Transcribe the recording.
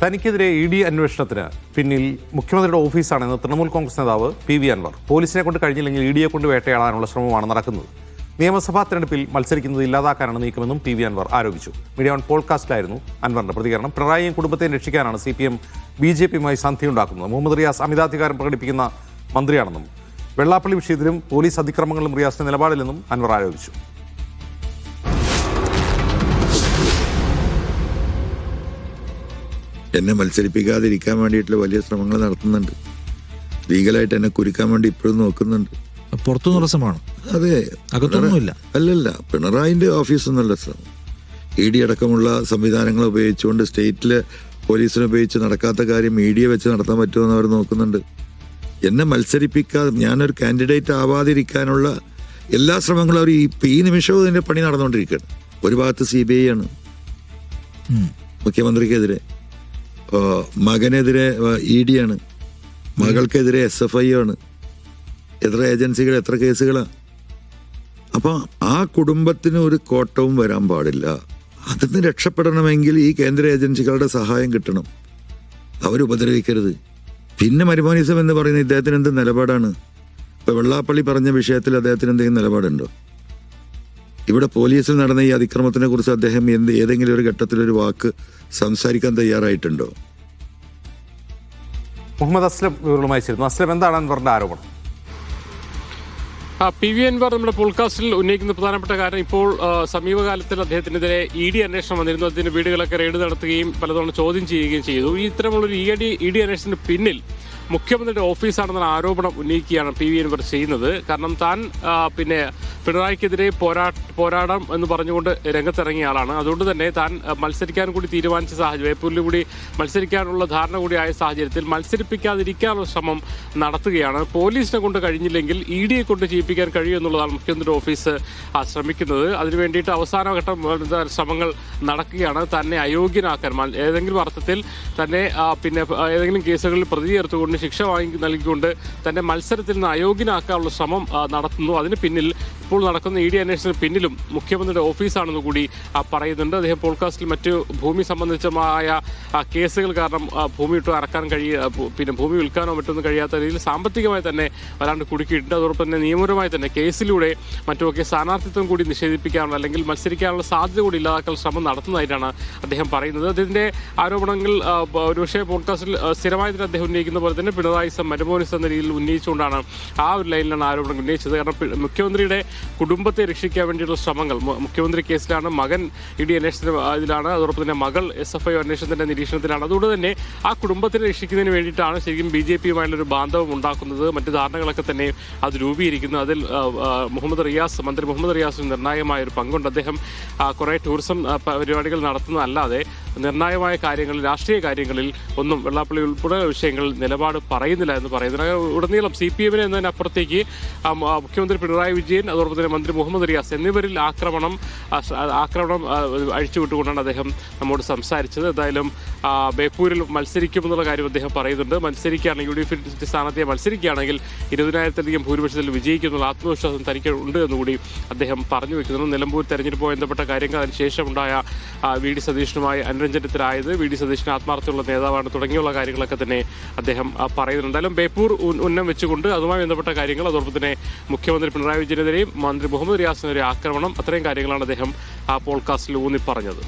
തനിക്കെതിരെ E D അന്വേഷണത്തിന് പിന്നിൽ മുഖ്യമന്ത്രിയുടെ ഓഫീസാണെന്ന് തൃണമൂൽ കോൺഗ്രസ് നേതാവ് പി വി അൻവർ. പോലീസിനെ കൊണ്ട് കഴിഞ്ഞില്ലെങ്കിൽ ഇ ഡിയെ കൊണ്ട് വേട്ടയാടാനുള്ള ശ്രമമാണ് നടക്കുന്നത്. നിയമസഭാ തെരഞ്ഞെടുപ്പിൽ മത്സരിക്കുന്നത് ഇല്ലാതാക്കാനാണ് നീക്കമെന്നും പി വി അൻവർ ആരോപിച്ചു. മീഡിയ വൺ പോഡ്കാസ്റ്റിലായിരുന്നു അൻവറിന്റെ പ്രതികരണം. പിണറായിയും കുടുംബത്തെയും രക്ഷിക്കാനാണ് CPM BJPയുമായി സന്ധിയുണ്ടാക്കുന്നത്. മുഹമ്മദ് റിയാസ് അമിതാധികാരം പ്രകടിപ്പിക്കുന്ന മന്ത്രിയാണെന്നും വെള്ളാപ്പള്ളി വിഷയത്തിലും പോലീസ് അതിക്രമങ്ങളിലും റിയാസിന്റെ നിലപാടില്ലെന്നും അൻവർ ആരോപിച്ചു. എന്നെ മത്സരിപ്പിക്കാതിരിക്കാൻ വേണ്ടിയിട്ടുള്ള വലിയ ശ്രമങ്ങൾ നടത്തുന്നുണ്ട്. ലീഗലായിട്ട് എന്നെ കുരുക്കാൻ വേണ്ടി ഇപ്പോഴും നോക്കുന്നുണ്ട്. പുറത്തുനിന്നുള്ള ശ്രമമാണ്. അതെ, അകത്തൊന്നുമില്ല. അല്ലല്ല, പിണറായിന്റെ ഓഫീസൊന്നുമല്ല ശ്രമം. ED അടക്കമുള്ള സംവിധാനങ്ങൾ ഉപയോഗിച്ചുകൊണ്ട് സ്റ്റേറ്റിലെ പോലീസിനെ ഉപയോഗിച്ച് നടക്കാത്ത കാര്യം ED വെച്ച് നടത്താൻ പറ്റുമെന്ന് അവർ നോക്കുന്നുണ്ട്. എന്നെ മത്സരിപ്പിക്കാതെ ഞാനൊരു കാൻഡിഡേറ്റ് ആവാതിരിക്കാനുള്ള എല്ലാ ശ്രമങ്ങളും അവർ ഈ നിമിഷവും ഇതിന്റെ പണി നടന്നുകൊണ്ടിരിക്കുകയാണ്. ഒരു ഭാഗത്ത് CBI ആണ് മുഖ്യമന്ത്രിക്കെതിരെ, മകനെതിരെ ED ആണ്, മകൾക്കെതിരെ SFI ആണ്. എത്ര ഏജൻസികൾ, എത്ര കേസുകളാണ്. അപ്പൊ ആ കുടുംബത്തിന് ഒരു കോട്ടവും വരാൻ പാടില്ല. അതിന് രക്ഷപ്പെടണമെങ്കിൽ ഈ കേന്ദ്ര ഏജൻസികളുടെ സഹായം കിട്ടണം. അവരുപദ്രവിക്കരുത്. പിന്നെ മരുമോനിസം എന്ന് പറയുന്ന ഇദ്ദേഹത്തിന് എന്ത് നിലപാടാണ്? ഇപ്പൊ വെള്ളാപ്പള്ളി പറഞ്ഞ വിഷയത്തിൽ അദ്ദേഹത്തിന് എന്തെങ്കിലും നിലപാടുണ്ടോ? ഇവിടെ പോലീസിൽ നടന്ന ഈ അതിക്രമത്തിനെ കുറിച്ച് അദ്ദേഹം ഏതെങ്കിലും ഒരു ഘട്ടത്തിലൊരു വാക്ക് സംസാരിക്കാൻ തയ്യാറായിട്ടുണ്ടോ? മുഹമ്മദ് അസ്ലം വിവരങ്ങളുമായി ചേരുന്നു. അസ്ലം, എന്താണ് അൻവറിന്റെ ആരോപണം? പി വി അൻവർ നമ്മുടെ പോഡ്കാസ്റ്റിൽ ഉന്നയിക്കുന്ന പ്രധാനപ്പെട്ട കാര്യം, ഇപ്പോൾ സമീപകാലത്തിൽ അദ്ദേഹത്തിനെതിരെ ED അന്വേഷണം വന്നിരുന്നു. അതിന്റെ വീടുകളൊക്കെ റെയ്ഡ് നടത്തുകയും പലതവണ ചോദ്യം ചെയ്യുകയും ചെയ്തു. ഈ ഇത്തരമുള്ളൊരു ED അന്വേഷണത്തിന് പിന്നിൽ മുഖ്യമന്ത്രിയുടെ ഓഫീസാണെന്ന ആരോപണം ഉന്നയിക്കുകയാണ് പി വി അൻവർ ചെയ്യുന്നത്. കാരണം താൻ പിണറായിക്കെതിരെ പോരാടാം എന്ന് പറഞ്ഞുകൊണ്ട് രംഗത്തിറങ്ങിയ ആളാണ്. അതുകൊണ്ട് തന്നെ താൻ മത്സരിക്കാൻ കൂടി തീരുമാനിച്ച സാഹചര്യം, ബേപ്പൂരിൽ കൂടി മത്സരിക്കാനുള്ള ധാരണ കൂടി ആയ സാഹചര്യത്തിൽ മത്സരിപ്പിക്കാതിരിക്കാനുള്ള ശ്രമം നടത്തുകയാണ്. പോലീസിനെ കൊണ്ട് കഴിഞ്ഞില്ലെങ്കിൽ EDയെ കൊണ്ട് ചെയ്യിപ്പിക്കാൻ കഴിയുമെന്നുള്ളതാണ് മുഖ്യമന്ത്രിയുടെ ഓഫീസ് ശ്രമിക്കുന്നത്. അതിനുവേണ്ടിയിട്ട് അവസാനഘട്ട ശ്രമങ്ങൾ നടക്കുകയാണ്. തന്നെ അയോഗ്യനാക്കാൻ, ഏതെങ്കിലും അർത്ഥത്തിൽ തന്നെ ഏതെങ്കിലും കേസുകളിൽ പ്രതി ചേർത്തുകൊണ്ട് ശിക്ഷ നൽകിക്കൊണ്ട് തന്നെ മത്സരത്തിൽ നിന്ന് അയോഗ്യനാക്കാനുള്ള ശ്രമം നടത്തുന്നു. അതിന് പിന്നിൽ ഇപ്പോൾ നടക്കുന്ന ED അന്വേഷണത്തിന് പിന്നിലും മുഖ്യമന്ത്രിയുടെ ഓഫീസാണെന്ന് കൂടി പറയുന്നുണ്ട്. അദ്ദേഹം പോഡ്കാസ്റ്റിൽ മറ്റ് ഭൂമി സംബന്ധിച്ചമായ കേസുകൾ കാരണം ഭൂമി ഇട്ട് ഇറക്കാൻ ഭൂമി വിൽക്കാനോ മറ്റൊന്നും കഴിയാത്ത രീതിയിൽ സാമ്പത്തികമായി തന്നെ വരാണ്ട് കുടുക്കിയിട്ടുണ്ട്. അതോടൊപ്പം തന്നെ നിയമപരമായി തന്നെ കേസിലൂടെ മറ്റുമൊക്കെ സ്ഥാനാർത്ഥിത്വം കൂടി നിഷേധിപ്പിക്കാനുള്ള അല്ലെങ്കിൽ മത്സരിക്കാനുള്ള സാധ്യത കൂടി ഇല്ലാതാക്കാൻ ശ്രമം നടത്തുന്നതായിട്ടാണ് അദ്ദേഹം പറയുന്നത്. അതിന്റെ ആരോപണങ്ങൾ ഒരുപക്ഷെ പോഡ്കാസ്റ്റിൽ സ്ഥിരമായി തന്നെ അദ്ദേഹം ഉന്നയിക്കുന്ന പോലെ തന്നെ പിണറായിസം, മരുമോനിസം എന്ന രീതിയിൽ ഉന്നയിച്ചുകൊണ്ടാണ് ആ ഒരു ലൈനിലാണ് ആരോപണം ഉന്നയിച്ചത്. കാരണം മുഖ്യമന്ത്രിയുടെ കുടുംബത്തെ രക്ഷിക്കാൻ വേണ്ടിയുള്ള ശ്രമങ്ങൾ, മുഖ്യമന്ത്രി കേസിലാണ്, മകൻ ED അന്വേഷണത്തിന് ഇതിലാണ്, അതോടൊപ്പം തന്നെ മകൾ SFI അന്വേഷണത്തിന്റെ നിരീക്ഷണത്തിലാണ്. അതുകൊണ്ട് തന്നെ ആ കുടുംബത്തിനെ രക്ഷിക്കുന്നതിന് വേണ്ടിയിട്ടാണ് ശരിക്കും BJPയുമായുള്ളൊരു ബാന്ധവം ഉണ്ടാക്കുന്നത്. മറ്റ് ധാരണകളൊക്കെ തന്നെ അത് രൂപീകരിക്കുന്നു. അതിൽ മന്ത്രി മുഹമ്മദ് റിയാസിന് നിർണായകമായ ഒരു പങ്കുണ്ട്. അദ്ദേഹം കുറേ ടൂറിസം പരിപാടികൾ നടത്തുന്നതല്ലാതെ നിർണായകമായ കാര്യങ്ങളിൽ, രാഷ്ട്രീയ കാര്യങ്ങളിൽ ഒന്നും വെള്ളാപ്പള്ളി ഉൾപ്പെടെ വിഷയങ്ങളിൽ നിലപാട് പറയുന്നില്ല എന്ന് പറയുന്നത്. ഉടനീളം CPMനെ എന്നതിനപ്പുറത്തേക്ക് മുഖ്യമന്ത്രി പിണറായി വിജയൻ, അതോടൊപ്പം തന്നെ മന്ത്രി മുഹമ്മദ് റിയാസ് എന്നിവരിൽ ആക്രമണം അഴിച്ചുവിട്ടുകൊണ്ടാണ് അദ്ദേഹം നമ്മോട് സംസാരിച്ചത്. എന്തായാലും ബേപ്പൂരിൽ മത്സരിക്കുമെന്നുള്ള കാര്യം അദ്ദേഹം പറയുന്നുണ്ട്. മത്സരിക്കുകയാണെങ്കിൽ UDF സ്ഥാനാർത്ഥിയെ മത്സരിക്കുകയാണെങ്കിൽ 20,000-ലധികം ഭൂരിപക്ഷത്തിൽ വിജയിക്കുന്നുള്ള ആത്മവിശ്വാസം തനിക്ക് ഉണ്ട് എന്നുകൂടി അദ്ദേഹം പറഞ്ഞു വെക്കുന്നു. നിലമ്പൂർ തെരഞ്ഞെടുപ്പുമായി ബന്ധപ്പെട്ട കാര്യങ്ങൾ, അതിനുശേഷമുണ്ടായ VD സതീശനുമായി അനുരഞ്ജനത്തിലായത്, VD സതീശന് ആത്മാർത്ഥമുള്ള നേതാവാണ് തുടങ്ങിയുള്ള കാര്യങ്ങളൊക്കെ തന്നെ അദ്ദേഹം പറയുന്നുണ്ട്. എന്തായാലും ബേപ്പൂർ ഉന്നം വെച്ചുകൊണ്ട് അതുമായി ബന്ധപ്പെട്ട കാര്യങ്ങൾ, അതോടൊപ്പം തന്നെ മുഖ്യമന്ത്രി പിണറായി വിജയനെതിരെയും മന്ത്രി മുഹമ്മദ് റിയാസിനെതിരെ ആക്രമണം, അത്രയും കാര്യങ്ങളാണ് അദ്ദേഹം ആ പോഡ്കാസ്റ്റിൽ ഊന്നി പറഞ്ഞത്.